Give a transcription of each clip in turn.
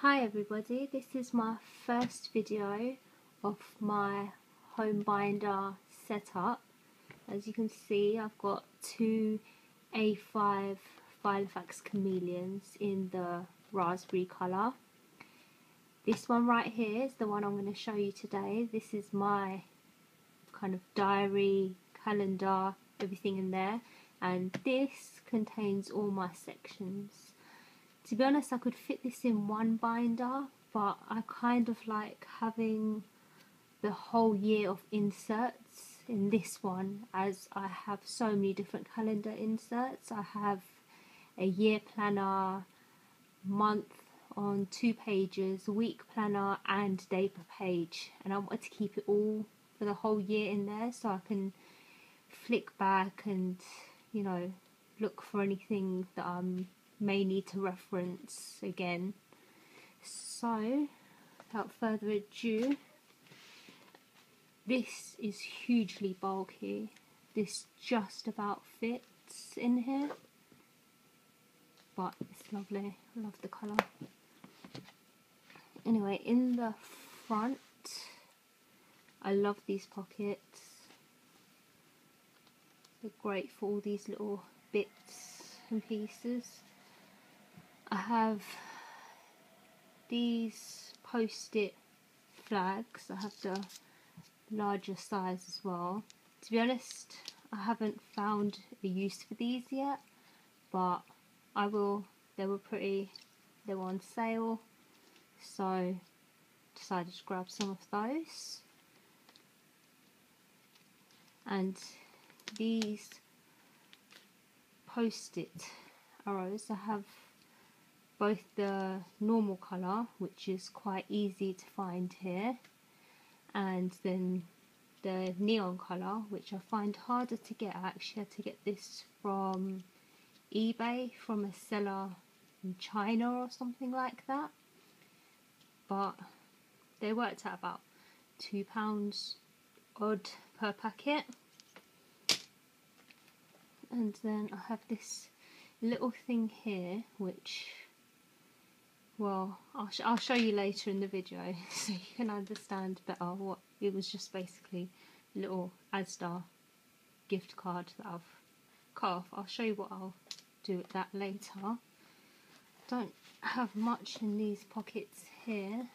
Hi everybody, this is my first video of my home binder setup. As you can see, I've got two A5 Filofax chameleons in the raspberry colour. This one right here is the one I'm going to show you today. This is my kind of diary, calendar, everything in there, and this contains all my sections. To be honest, I could fit this in one binder, but I kind of like having the whole year of inserts in this one, as I have so many different calendar inserts. I have a year planner, month on 2 pages, week planner and day per page, and I want to keep it all for the whole year in there so I can flick back and, you know, look for anything that may need to reference again. So without further ado, this is hugely bulky. This just about fits in here, but it's lovely. I love the colour. Anyway, in the front, I love these pockets. They're great for all these little bits and pieces. I have these post-it flags. I have the larger size as well. To be honest, I haven't found a use for these yet, but I will. They were pretty, they were on sale, so decided to grab some of those. And these post-it arrows, I have both the normal colour, which is quite easy to find here, and then the neon colour, which I find harder to get. I actually had to get this from eBay from a seller in China or something like that, but they worked at about £2 odd per packet. And then I have this little thing here, which, well, I'll show you later in the video so you can understand better what it was. Just basically a little Asda gift card that I've cut off. I'll show you what I'll do with that later. Don't have much in these pockets here.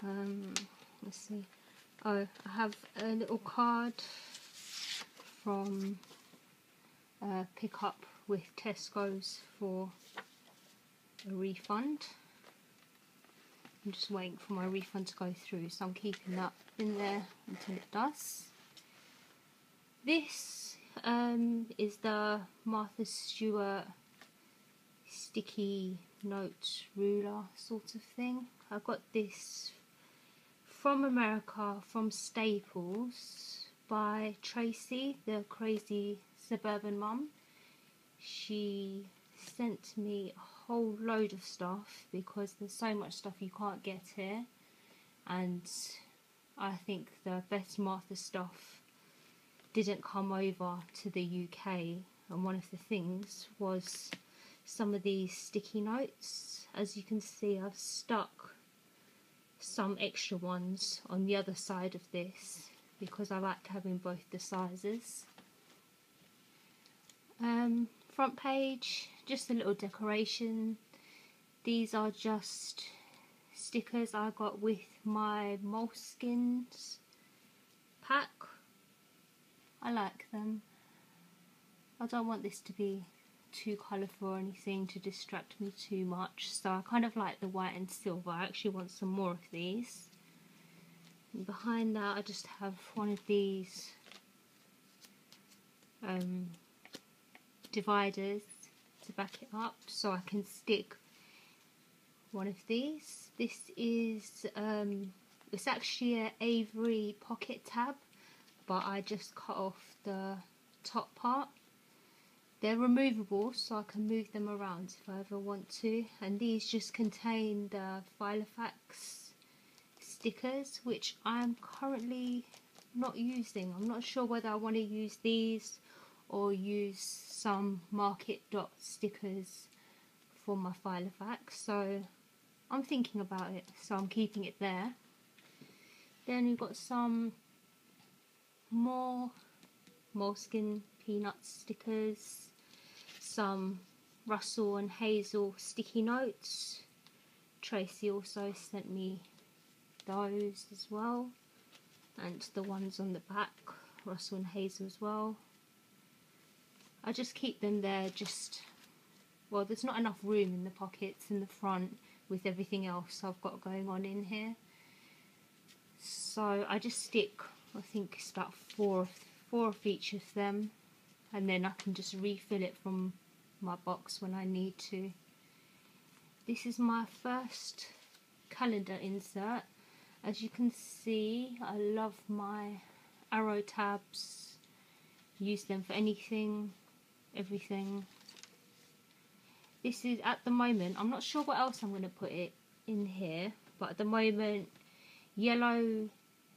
Let's see. Oh, I have a little card from pick up with Tesco's for a refund. I'm just waiting for my refund to go through, so I'm keeping that in there until it does. This is the Martha Stewart sticky note ruler sort of thing. I got this from America, from Staples, by Tracy, the crazy suburban mum. She sent me a whole load of stuff because there's so much stuff you can't get here, and I think the Best Martha stuff didn't come over to the UK, and one of the things was some of these sticky notes. As you can see, I've stuck some extra ones on the other side of this because I like having both the sizes. Front page, just a little decoration. These are just stickers I got with my Moleskins pack. I like them. I don't want this to be too colourful or anything to distract me too much, so I kind of like the white and silver. I actually want some more of these. And behind that I just have one of these dividers to back it up so I can stick one of these. This is it's actually an Avery pocket tab, but I just cut off the top part. They're removable, so I can move them around if I ever want to, and these just contain the Filofax stickers, which I'm currently not using. I'm not sure whether I want to use these or use some Market Dot stickers for my Filofax, so I'm thinking about it, so I'm keeping it there. Then we've got some more moleskin peanut stickers, some Russell and Hazel sticky notes. Tracy also sent me those as well, and the ones on the back, Russell and Hazel as well. I just keep them there, well, there's not enough room in the pockets in the front with everything else I've got going on in here, so I just stick, I think it's about four of each of them, and then I can just refill it from my box when I need to. This is my first calendar insert. As you can see, I love my arrow tabs, use them for anything, everything. This is, at the moment, I'm not sure what else I'm going to put it in here, but at the moment yellow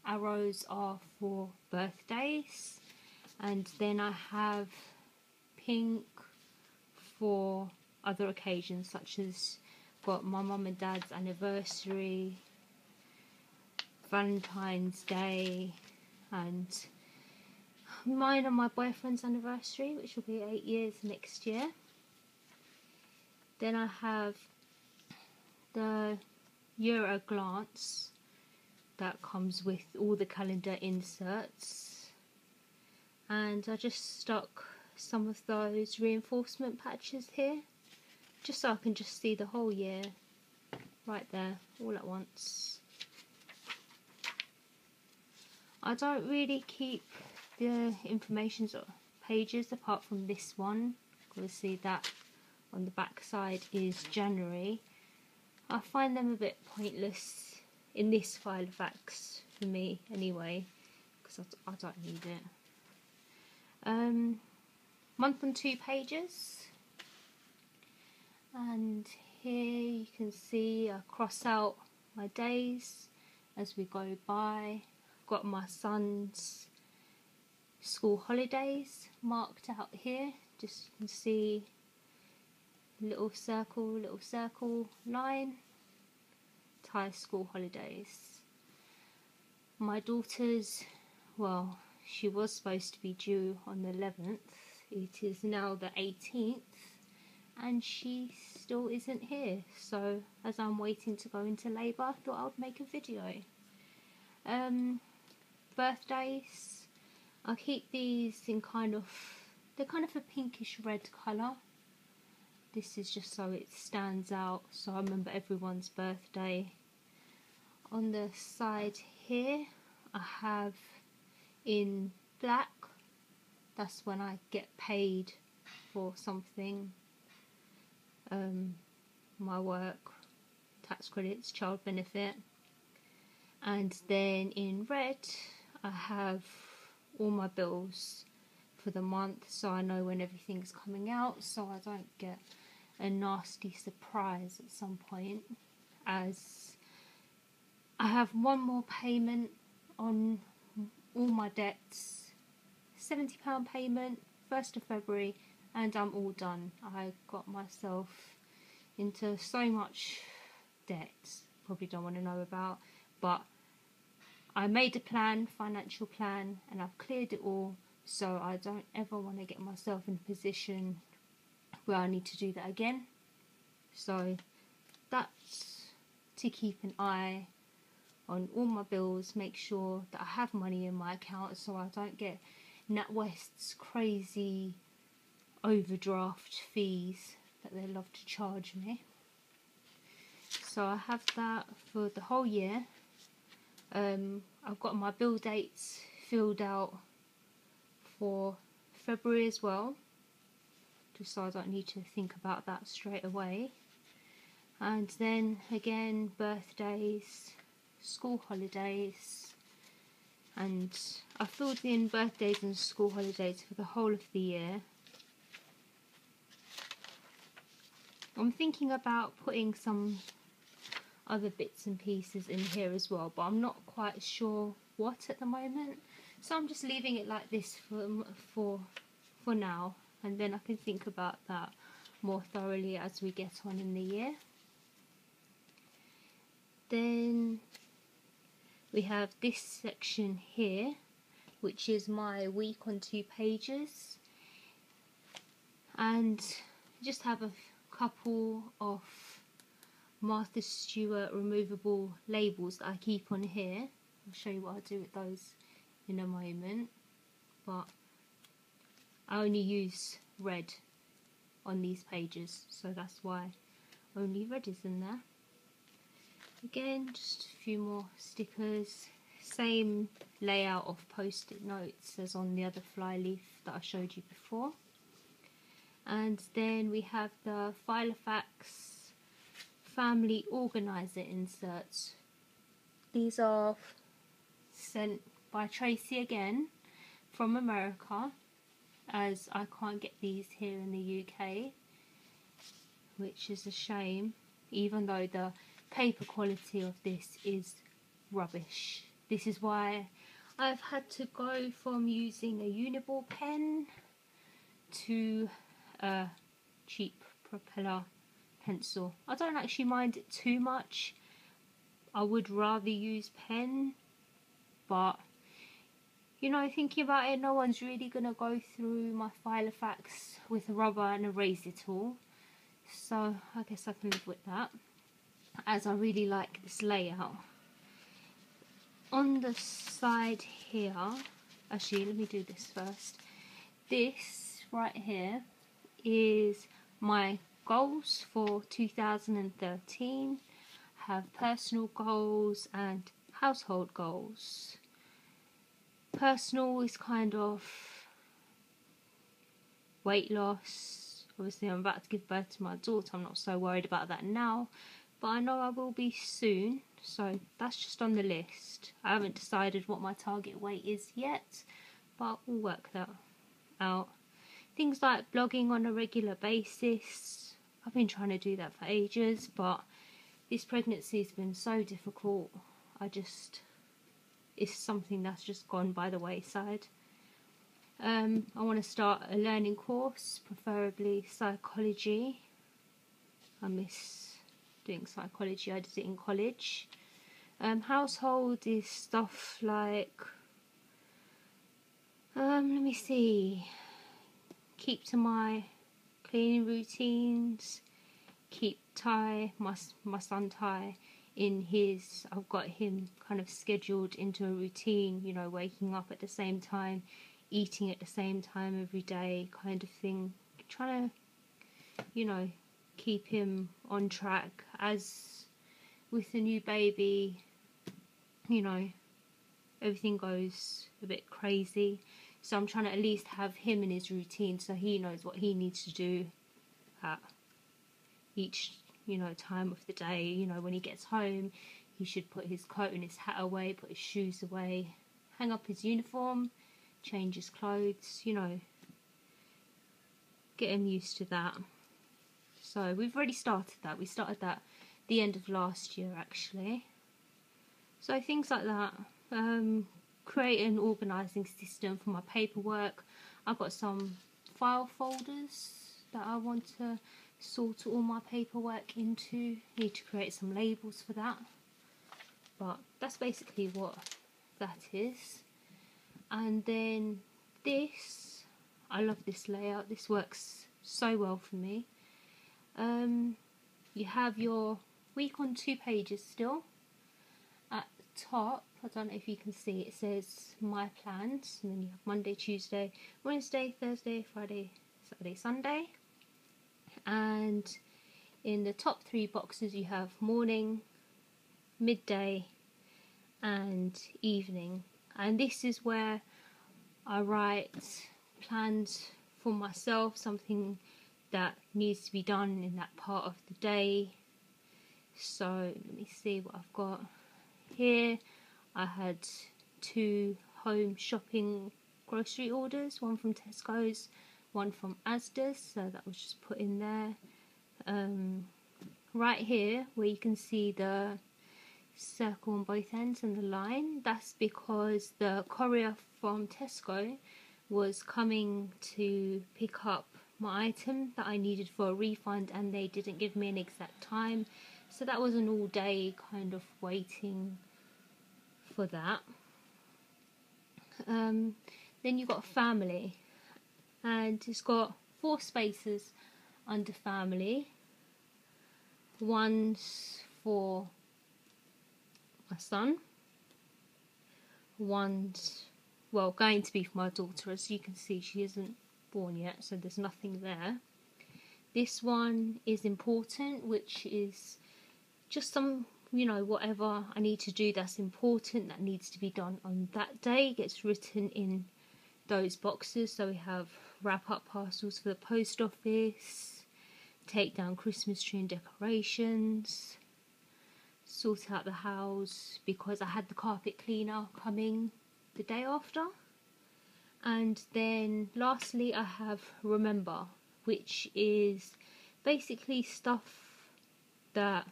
arrows are for birthdays, and then I have pink for other occasions, such as got my mum and dad's anniversary, Valentine's Day, and mine and my boyfriend's anniversary, which will be 8 years next year. Then I have the year at a glance that comes with all the calendar inserts, and I just stuck some of those reinforcement patches here, just so I can just see the whole year right there all at once. I don't really keep the information pages apart from this one. Obviously that on the back side is January. I find them a bit pointless in this Filofax for me anyway, because I don't need it. Month and 2 pages, and here you can see I cross out my days as we go by. I've got my son's school holidays marked out here, just you can see little circle line, Thai school holidays. My daughter's, well, she was supposed to be due on the 11th, it is now the 18th, and she still isn't here, so as I'm waiting to go into labour, I thought I would make a video. Birthdays, I keep these in they're kind of a pinkish red colour. This is just so it stands out, so I remember everyone's birthday. On the side here I have in black, that's when I get paid for something, my work, tax credits, child benefit. And then in red I have all my bills for the month, so I know when everything's coming out, so I don't get a nasty surprise at some point, as I have one more payment on all my debts, £70 payment, 1st of February, and I'm all done. I got myself into so much debt, probably don't want to know about, but I made a plan, financial plan, and I've cleared it all, so I don't ever want to get myself in a position where I need to do that again. So that's to keep an eye on all my bills, make sure that I have money in my account so I don't get NatWest's crazy overdraft fees that they love to charge me. So I have that for the whole year. I've got my bill dates filled out for February as well, just so I don't need to think about that straight away. And then again, birthdays, school holidays, and I filled in birthdays and school holidays for the whole of the year. I'm thinking about putting some other bits and pieces in here as well, but I'm not quite sure what at the moment, so I'm just leaving it like this for now, and then I can think about that more thoroughly as we get on in the year. Then we have this section here, which is my week on 2 pages, and just have a couple of Martha Stewart removable labels that I keep on here. I'll show you what I do with those in a moment, but I only use red on these pages, so that's why only red is in there. Again, just a few more stickers, same layout of post-it notes as on the other fly leaf that I showed you before. And then we have the Filofax family organizer inserts. These are sent by Tracy again from America, as I can't get these here in the UK, which is a shame, even though the paper quality of this is rubbish. This is why I've had to go from using a Uniball pen to a cheap propeller pencil. I don't actually mind it too much. I would rather use pen, but you know, thinking about it, no one's really gonna go through my Filofax with a rubber and erase it all, so I guess I can live with that, as I really like this layout. On the side here, actually let me do this first. This right here is my goals for 2013. I have personal goals and household goals. Personal is kind of weight loss. Obviously I'm about to give birth to my daughter, I'm not so worried about that now, but I know I will be soon, so that's just on the list. I haven't decided what my target weight is yet, but we'll work that out. Things like blogging on a regular basis, I've been trying to do that for ages, but this pregnancy has been so difficult. It's something that's just gone by the wayside. I want to start a learning course, preferably psychology. I miss doing psychology, I did it in college. Household is stuff like, let me see, keep to my cleaning routines, keep my son Ty in his, I've got him kind of scheduled into a routine, you know, waking up at the same time, eating at the same time every day kind of thing, trying to, you know, keep him on track, as with the new baby, you know, everything goes a bit crazy, so I'm trying to at least have him in his routine so he knows what he needs to do at each, you know, time of the day. You know, when he gets home, he should put his coat and his hat away, put his shoes away, hang up his uniform, change his clothes, you know, get him used to that. So we've already started that. We started that the end of last year actually. So things like that. Create an organising system for my paperwork. I've got some file folders that I want to sort all my paperwork into. Need to create some labels for that, but that's basically what that is. And then this, I love this layout, this works so well for me. You have your week on 2 pages still. At the top, I don't know if you can see, it says my plans, and then you have Monday, Tuesday, Wednesday, Thursday, Friday, Saturday, Sunday. And in the top 3 boxes you have morning, midday and evening, and this is where I write plans for myself, something that needs to be done in that part of the day. So let me see what I've got here. I had 2 home shopping grocery orders, one from Tesco's, one from Asda's, so that was just put in there. Right here where you can see the circle on both ends and the line, that's because the courier from Tesco was coming to pick up my item that I needed for a refund, and they didn't give me an exact time, so that was an all day kind of waiting for that. Then you've got family, and it's got 4 spaces under family. One's for my son, one's, well, going to be for my daughter. As you can see, she isn't born yet, so there's nothing there. This one is important, which is just some, you know, whatever I need to do that's important, that needs to be done on that day, gets written in those boxes. So we have wrap up parcels for the post office, take down Christmas tree and decorations, sort out the house because I had the carpet cleaner coming the day after. And then lastly I have remember, which is basically stuff that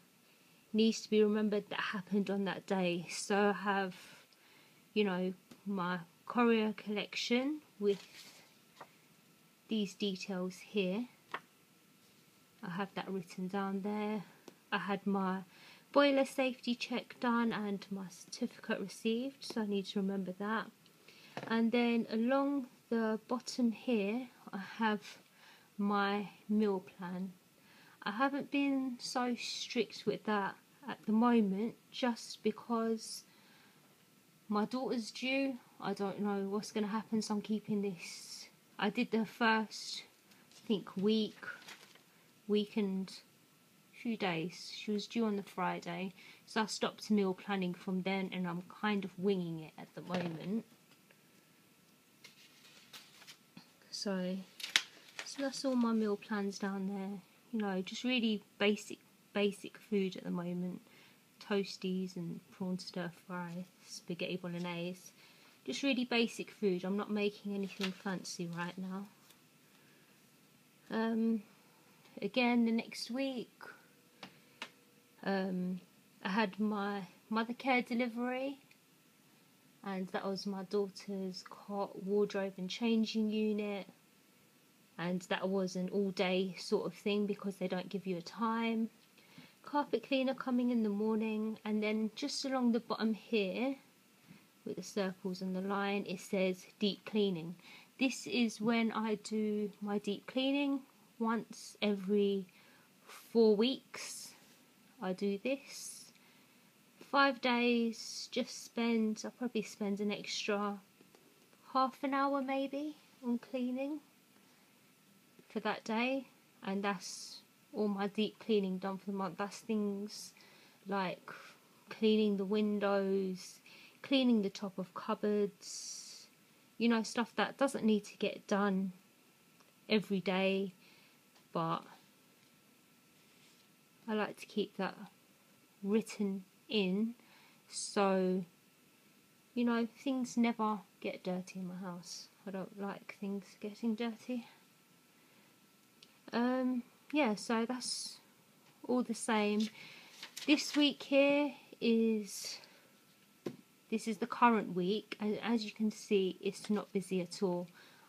needs to be remembered that happened on that day. So I have, you know, my courier collection with these details here. I have that written down there. I had my boiler safety check done and my certificate received, so I need to remember that. And then along the bottom here I have my meal plan. I haven't been so strict with that at the moment, just because my daughter's due. I don't know what's going to happen, so I'm keeping this. I did the first, I think, week and few days. She was due on the Friday, so I stopped meal planning from then, and I'm kind of winging it at the moment. So that's all my meal plans down there. You know, just really basic food at the moment. Toasties and prawn stir fry, spaghetti bolognese. Just really basic food. I'm not making anything fancy right now. Again, the next week, I had my mother care delivery, and that was my daughter's cot, wardrobe and changing unit, and that was an all day sort of thing because they don't give you a time. Carpet cleaner coming in the morning, and then just along the bottom here with the circles and the line it says deep cleaning. This is when I do my deep cleaning. Once every 4 weeks I do this. 5 days, I'll probably spend an extra half an hour maybe on cleaning for that day, and that's all my deep cleaning done for the month. That's things like cleaning the windows, cleaning the top of cupboards, you know, stuff that doesn't need to get done every day, but I like to keep that written in, so, you know, things never get dirty in my house. I don't like things getting dirty. Yeah, so that's all the same. This week here this is the current week, and as you can see, it's not busy at all.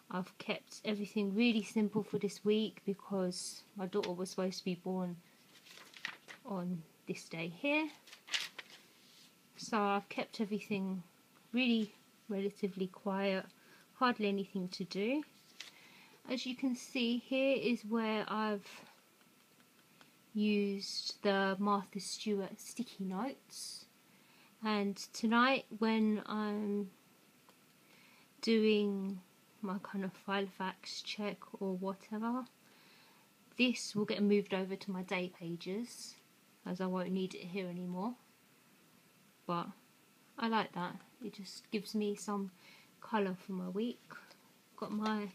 I've kept everything really simple for this week because my daughter was supposed to be born on this day here. So I've kept everything really relatively quiet, hardly anything to do. As you can see, here is where I've used the Martha Stewart sticky notes, and tonight when I'm doing my kind of Filofax check or whatever, this will get moved over to my day pages as I won't need it here anymore. But I like that, it just gives me some colour for my week. Got my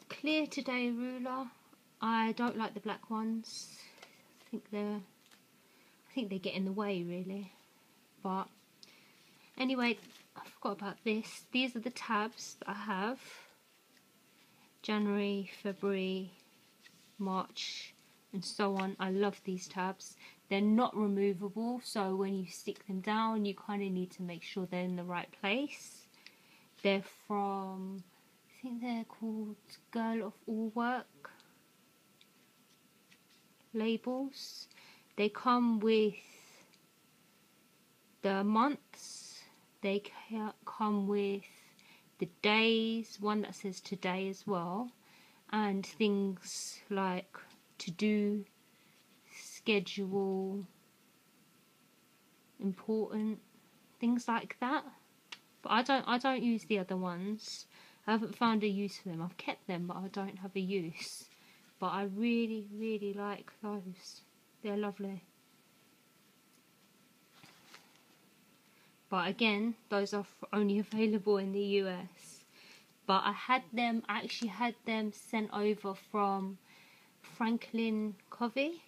clear today ruler. I don't like the black ones. I think they get in the way really. But anyway, I forgot about this. These are the tabs that I have. January, February, March and so on. I love these tabs. They're not removable, so when you stick them down you kind of need to make sure they're in the right place. They're from, I think they're called Girl of All Work labels. They come with the months, they come with the days, one that says today as well, and things like to do, schedule, important, things like that. But I don't use the other ones. I haven't found a use for them. I've kept them, but I don't have a use. But I really, really like those. They're lovely. But again, those are only available in the US. But I actually had them sent over from Franklin Covey.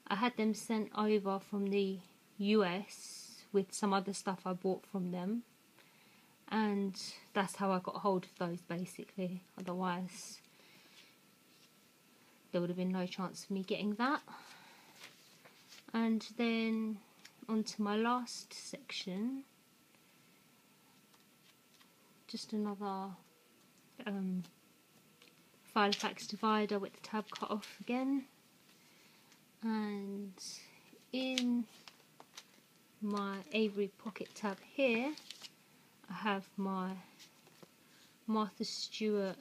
I had them sent over from the US with some other stuff I bought from them. And that's how I got hold of those, basically. Otherwise, there would have been no chance of me getting that. And then on to my last section. Just another Filofax divider with the tab cut off again. And in my Avery pocket tab here, I have my Martha Stewart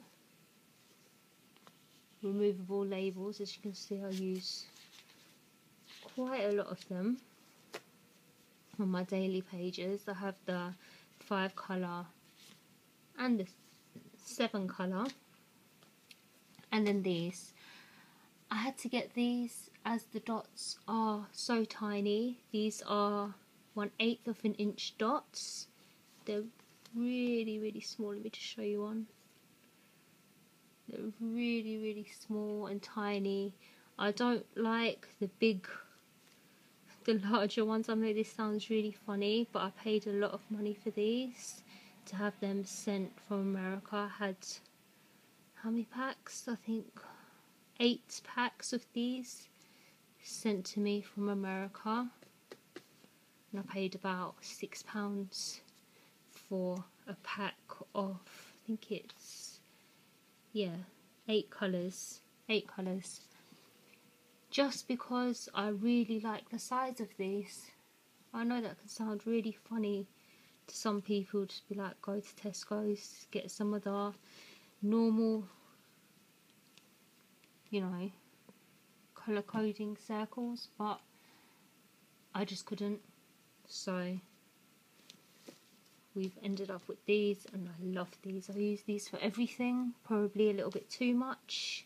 removable labels. As you can see, I use quite a lot of them on my daily pages. I have the 5 colour and the 7 colour, and then these. I had to get these as the dots are so tiny. These are 1/8 of an inch dots. They're really, really small. Let me just show you one. They're really, really small and tiny. I don't like the larger ones. I know this sounds really funny, but I paid a lot of money for these to have them sent from America. I had, how many packs? I think 8 packs of these sent to me from America. And I paid about £6 for a pack of, I think it's, yeah, 8 colours. Just because I really like the size of these. I know that can sound really funny to some people, just be like, go to Tesco's, get some of the normal, you know, colour coding circles, but I just couldn't. So we've ended up with these, and I love these. I use these for everything, probably a little bit too much,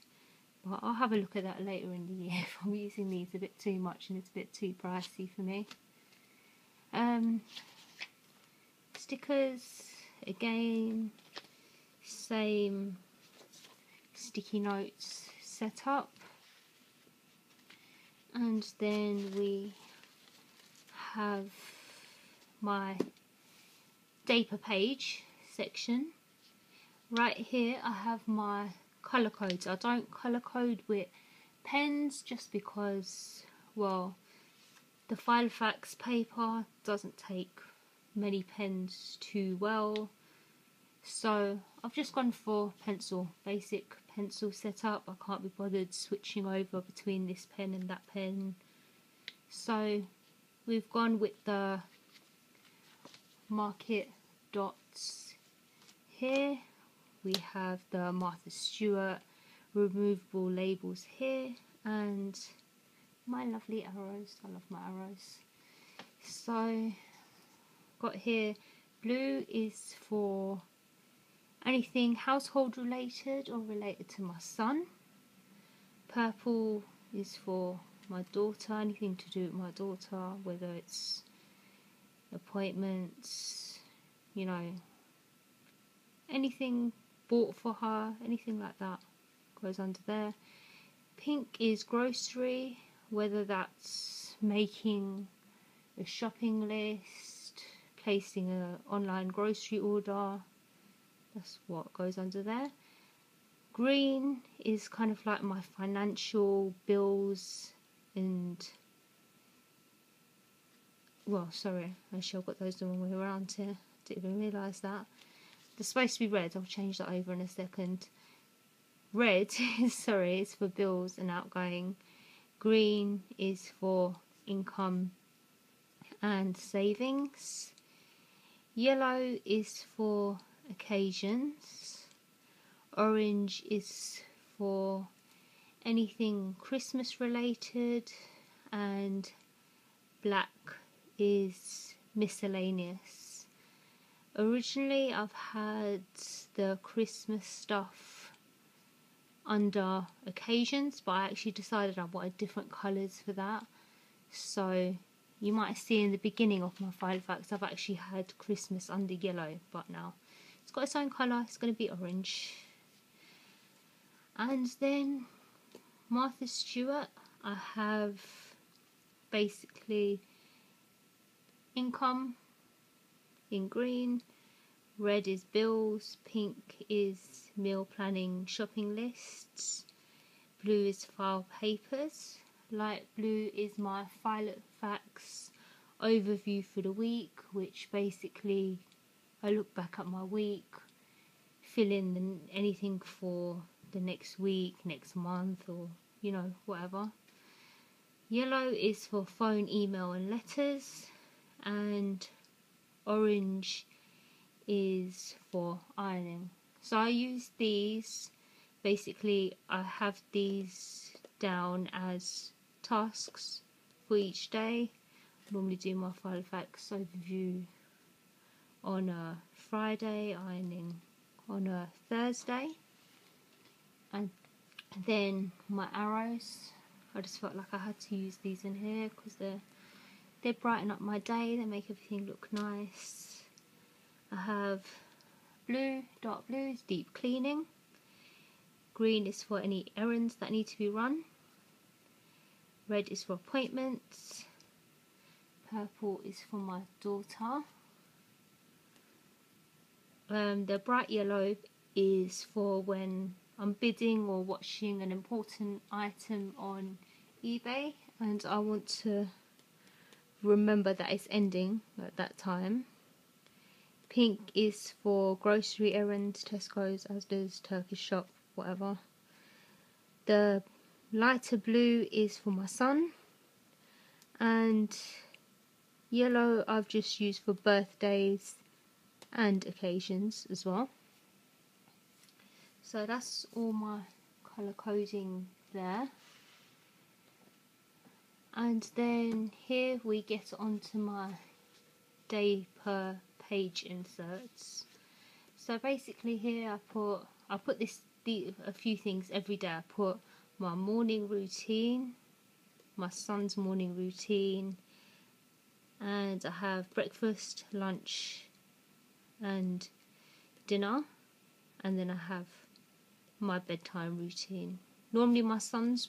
but I'll have a look at that later in the year if I'm using these a bit too much and it's a bit too pricey for me. Stickers, again, same sticky notes setup, and then we have my day per page section. Right here I have my colour codes. I don't colour code with pens just because, well, the Filofax paper doesn't take many pens too well, so I've just gone for pencil, basic pencil setup. I can't be bothered switching over between this pen and that pen, so we've gone with the market dots here. We have the Martha Stewart removable labels here, and my lovely arrows. I love my arrows. So got here, blue is for anything household related or related to my son. Purple is for my daughter, anything to do with my daughter, whether it's appointments, you know, anything bought for her, anything like that goes under there. Pink is grocery, whether that's making a shopping list, placing an online grocery order, that's what goes under there. Green is kind of like my financial bills and, well, sorry, actually I've got those the wrong way around here, didn't even realise that. they're supposed to be red. I'll change that over in a second. Red, sorry, is for bills and outgoing. Green is for income and savings. Yellow is for occasions. Orange is for anything Christmas related, and black is miscellaneous. Originally I've had the Christmas stuff under occasions, but I actually decided I wanted different colours for that. So you might see in the beginning of my Filofax I've actually had Christmas under yellow, but now it's got its own colour, it's going to be orange. And then Martha Stewart, I have basically income in green, red is bills, pink is meal planning shopping lists, blue is file papers, light blue is my Filofax overview for the week, which basically I look back at my week, fill in anything for the next week, next month, or you know, whatever. Yellow is for phone, email and letters, and orange is for ironing. So I use these, basically I have these down as tasks for each day. I normally do my Filofax overview on a Friday, ironing on a Thursday, and then my arrows, I just felt like I had to use these in here because they brighten up my day, they make everything look nice. I have blue, dark blue is deep cleaning, green is for any errands that need to be run, red is for appointments, purple is for my daughter, the bright yellow is for when I'm bidding or watching an important item on eBay and I want to remember that it's ending at that time. Pink is for grocery errands, Tesco's, Asda's, Turkish shop, whatever. The lighter blue is for my son, and yellow I've just used for birthdays and occasions as well. So that's all my colour coding there. And then here we get onto my day per page inserts. So basically here I put a few things every day. I put my morning routine, my son's morning routine, and I have breakfast, lunch and dinner, and then I have my bedtime routine. Normally my son's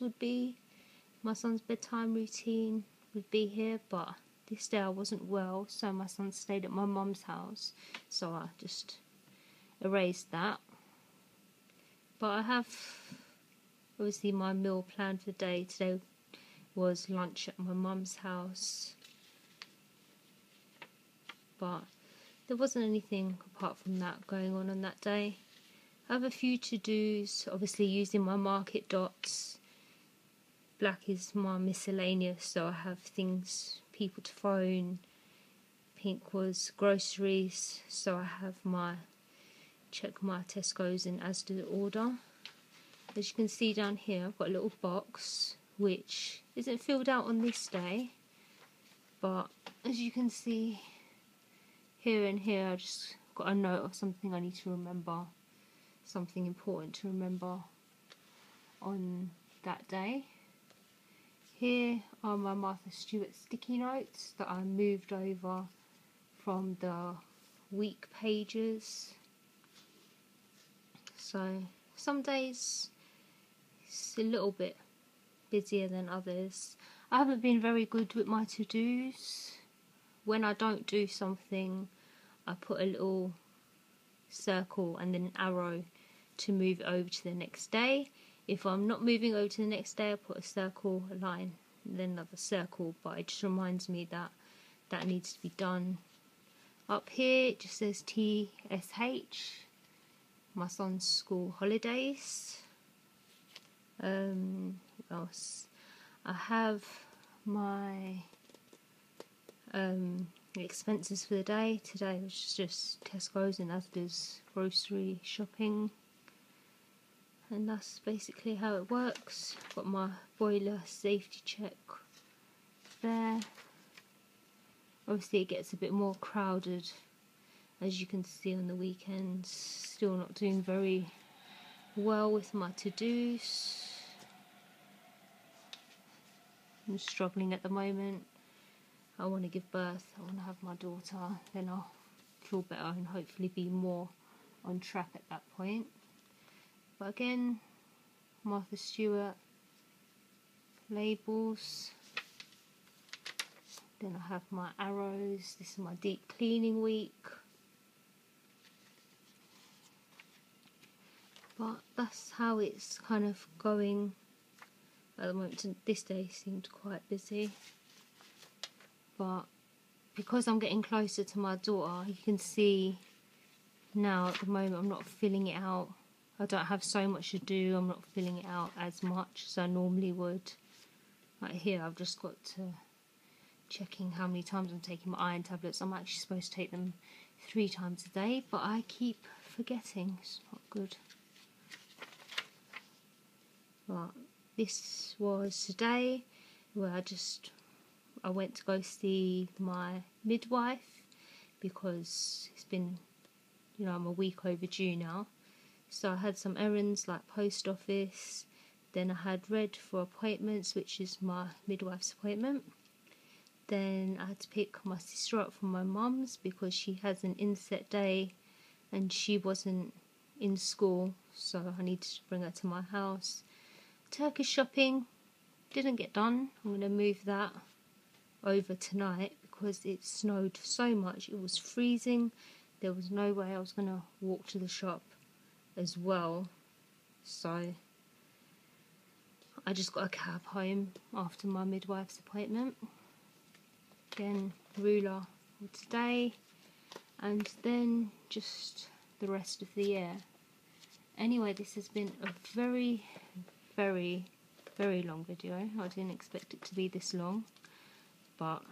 bedtime routine would be here, but this day I wasn't well, so my son stayed at my mum's house, so I just erased that. But I have obviously my meal plan for the day. Today was lunch at my mum's house, but there wasn't anything apart from that going on that day. I have a few to-dos, obviously using my market dots. Black is my miscellaneous, so I have things, people to phone. Pink was groceries, so I have check my Tesco's and Asda order. As you can see down here, I've got a little box which isn't filled out on this day, but as you can see here and here, I just got a note of something I need to remember, something important to remember on that day. Here are my Martha Stewart sticky notes that I moved over from the week pages. So some days it's a little bit busier than others. I haven't been very good with my to-dos. When I don't do something, I put a little circle and then an arrow to move over to the next day. If I'm not moving over to the next day, I put a circle, a line, and then another circle, but it just reminds me that that needs to be done. Up here it just says TSH, my son's school holidays. What else? I have my expenses for the day. Today was just Tesco's and Asda's grocery shopping, and that's basically how it works. Got my boiler safety check there. Obviously it gets a bit more crowded, as you can see on the weekends. Still not doing very well with my to-dos. I'm struggling at the moment. I want to give birth, I want to have my daughter, then I'll feel better and hopefully be more on track at that point. But again, Martha Stewart labels. Then I have my arrows. This is my deep cleaning week. But that's how it's kind of going at the moment. This day seemed quite busy. But because I'm getting closer to my daughter, you can see now at the moment I'm not filling it out. I don't have so much to do. I'm not filling it out as much as I normally would. Like here, I've just got to checking how many times I'm taking my iron tablets. I'm actually supposed to take them 3 times a day, but I keep forgetting. It's not good. But this was today where I went to go see my midwife, because it's been, I'm a week overdue now. So I had some errands like post office, then I had Red for appointments, which is my midwife's appointment. Then I had to pick my sister up from my mum's because she has an inset day and she wasn't in school, so I needed to bring her to my house. Turkish shopping didn't get done. I'm going to move that over tonight because it snowed so much. It was freezing. There was no way I was going to walk to the shop as well. So I just got a cab home after my midwife's appointment. Again, ruler for today, and then just the rest of the year. Anyway, this has been a very, very, very long video. I didn't expect it to be this long, but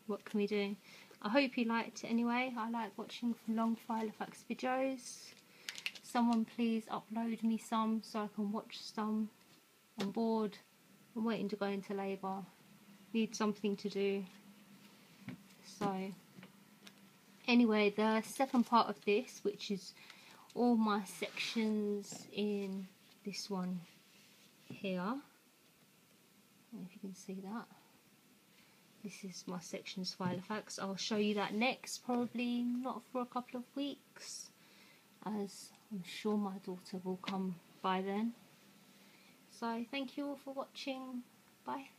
what can we do? I hope you liked it anyway. I like watching long Filofax videos. Someone please upload me some so I can watch some. I'm bored. I'm waiting to go into labour. Need something to do. So anyway, the second part of this, which is all my sections in this one here, I don't know if you can see that. This is my sections Filofax. I'll show you that next, probably not for a couple of weeks, as I'm sure my daughter will come by then. So thank you all for watching. Bye.